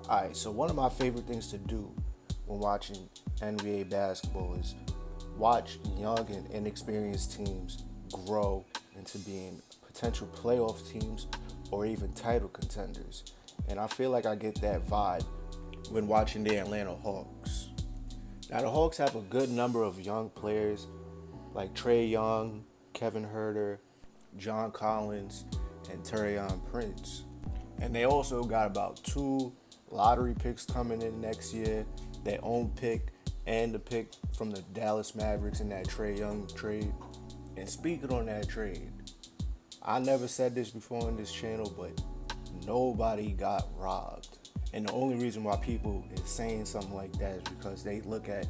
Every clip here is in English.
Alright, so one of my favorite things to do when watching NBA basketball is watch young and inexperienced teams grow into being potential playoff teams or even title contenders. And I feel like I get that vibe when watching the Atlanta Hawks. Now, the Hawks have a good number of young players like Trae Young, Kevin Herter, John Collins, and Taurean Prince. And they also got about two lottery picks coming in next year, their own pick, and the pick from the Dallas Mavericks in that Trae Young trade. And speaking on that trade, I never said this before on this channel, but nobody got robbed. And the only reason why people is saying something like that is because they look at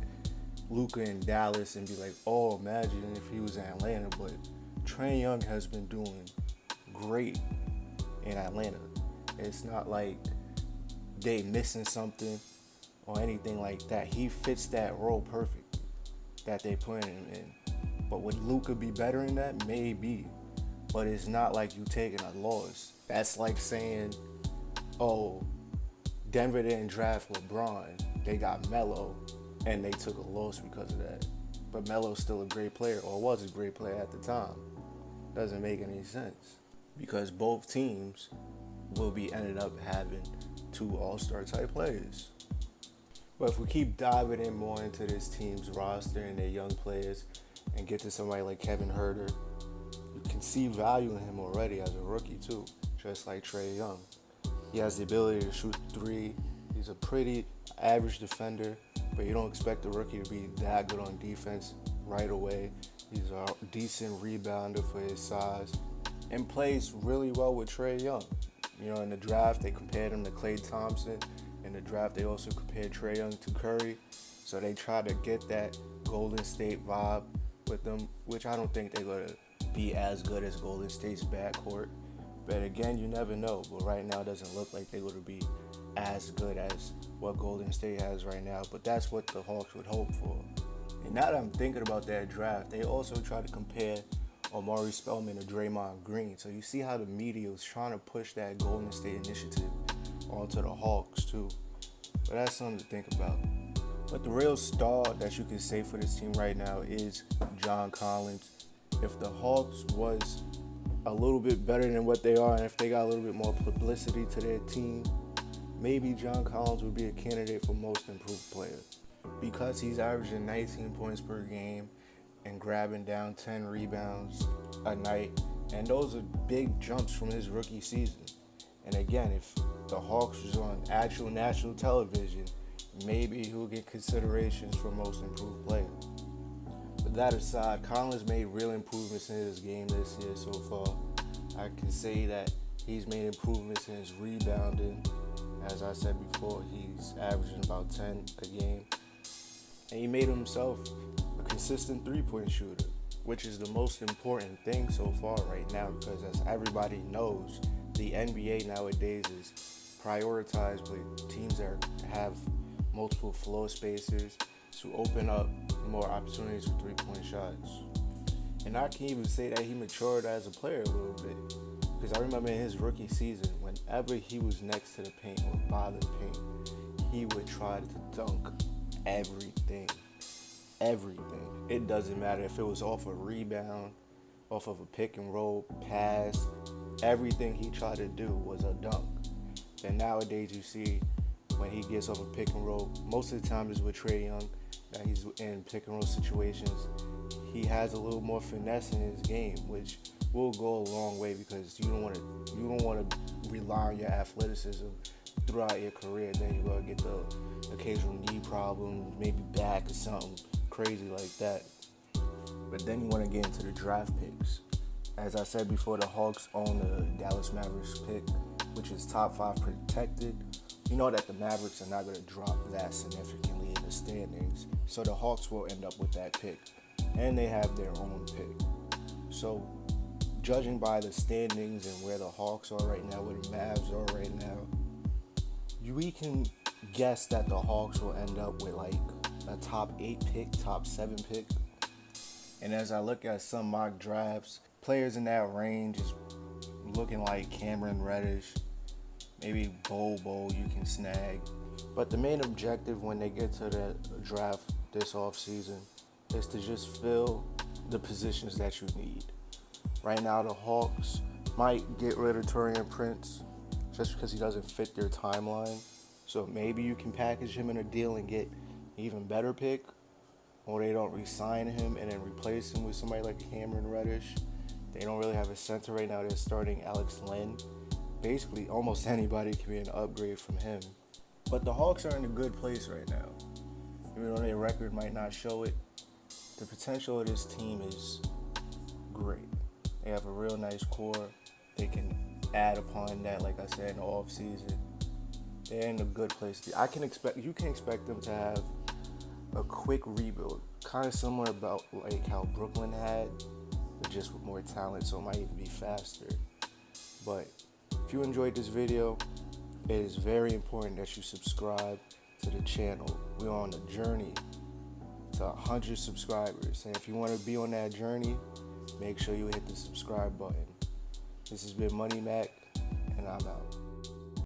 Luka in Dallas and be like, oh, imagine if he was in Atlanta. But Trae Young has been doing great in Atlanta. It's not like they missing something or anything like that. He fits that role perfectly that they put him in. But would Luka be better in that? Maybe. But it's not like you taking a loss. That's like saying, oh, Denver didn't draft LeBron. They got Melo, and they took a loss because of that. But Melo's still a great player, or was a great player at the time. Doesn't make any sense. Because both teams will be ended up having two all-star type players. But if we keep diving in more into this team's roster and their young players and get to somebody like Kevin Herter, you can see value in him already as a rookie too, just like Trae Young. He has the ability to shoot three. He's a pretty average defender, but you don't expect a rookie to be that good on defense right away. He's a decent rebounder for his size and plays really well with Trae Young. You know, in the draft, they compared him to Klay Thompson. In the draft, they also compared Trae Young to Curry. So they try to get that Golden State vibe with them, which I don't think they're going to be as good as Golden State's backcourt. But again, you never know. But right now, it doesn't look like they're going to be as good as what Golden State has right now. But that's what the Hawks would hope for. And now that I'm thinking about that draft, they also try to compare Omari Spellman to Draymond Green. So you see how the media was trying to push that Golden State initiative onto the Hawks too. But that's something to think about. But the real star that you can say for this team right now is John Collins. If the Hawks was a little bit better than what they are, and if they got a little bit more publicity to their team, maybe John Collins would be a candidate for most improved player. Because he's averaging 19 points per game and grabbing down 10 rebounds a night. And those are big jumps from his rookie season. And again, if the Hawks was on actual national television, maybe he'll get considerations for most improved player. But that aside, Collins made real improvements in his game this year so far. I can say that he's made improvements in his rebounding. As I said before, he's averaging about 10 a game. And he made himself a consistent three-point shooter, which is the most important thing so far right now, because as everybody knows, the NBA nowadays is prioritized with teams that have multiple floor spacers to open up more opportunities for three-point shots. And I can even say that he matured as a player a little bit, because I remember in his rookie season, whenever he was next to the paint or by the paint, he would try to dunk everything. It doesn't matter if it was off a rebound, off of a pick and roll pass. Everything he tried to do was a dunk. And nowadays you see when he gets off a pick and roll, most of the time is with Trae Young, that he's in pick and roll situations, he has a little more finesse in his game, which will go a long way, because you don't want to rely on your athleticism throughout your career. Then you're gonna get the occasional knee problem, maybe back or something crazy like that. But then you want to get into the draft picks. As I said before, the Hawks own the Dallas Mavericks pick, which is top 5 protected. You know that the Mavericks are not going to drop that significantly in the standings, so the Hawks will end up with that pick, and they have their own pick. So judging by the standings and where the Hawks are right now, where the Mavs are right now, we can guess that the Hawks will end up with like a top 8 pick, top 7 pick. And as I look at some mock drafts, players in that range is looking like Cameron Reddish, Maybe Bobo you can snag. But the main objective when they get to the draft this offseason is to just fill the positions that you need. Right now, the Hawks might get rid of Taurean Prince just because he doesn't fit their timeline. So maybe you can package him in a deal and get an even better pick, or they don't re-sign him and then replace him with somebody like Cameron Reddish. They don't really have a center right now. They're starting Alex Len. Basically, almost anybody can be an upgrade from him. But the Hawks are in a good place right now. Even though their record might not show it, the potential of this team is great. They have a real nice core. They can add upon that, like I said, in the offseason. They're in a good place. You can expect them to have a quick rebuild, kind of similar about like how Brooklyn had, but just with more talent, so it might even be faster. But if you enjoyed this video, it is very important that you subscribe to the channel. We're on a journey to 100 subscribers, and if you want to be on that journey, make sure you hit the subscribe button. This has been Money Mac, and I'm out.